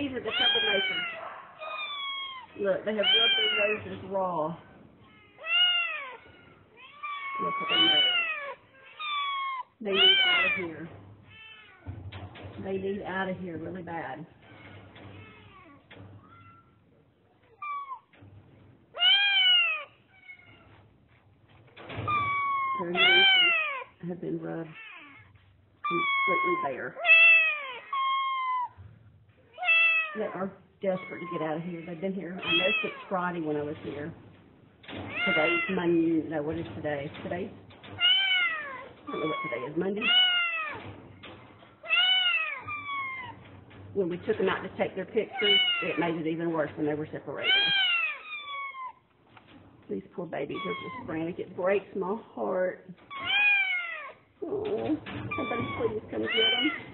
these are the troublemakers. Look, they have rubbed their noses raw. Look at their nose. They need out of here. They need out of here really bad. Their noses have been rubbed completely bare. They are desperate to get out of here. They've been here, I know, since Friday when I was here. Today's Monday. No, what is today? Today's? I don't know what today is. Monday? When we took them out to take their pictures, it made it even worse when they were separated. These poor babies are just frantic. It breaks my heart. Oh, somebody please come get them.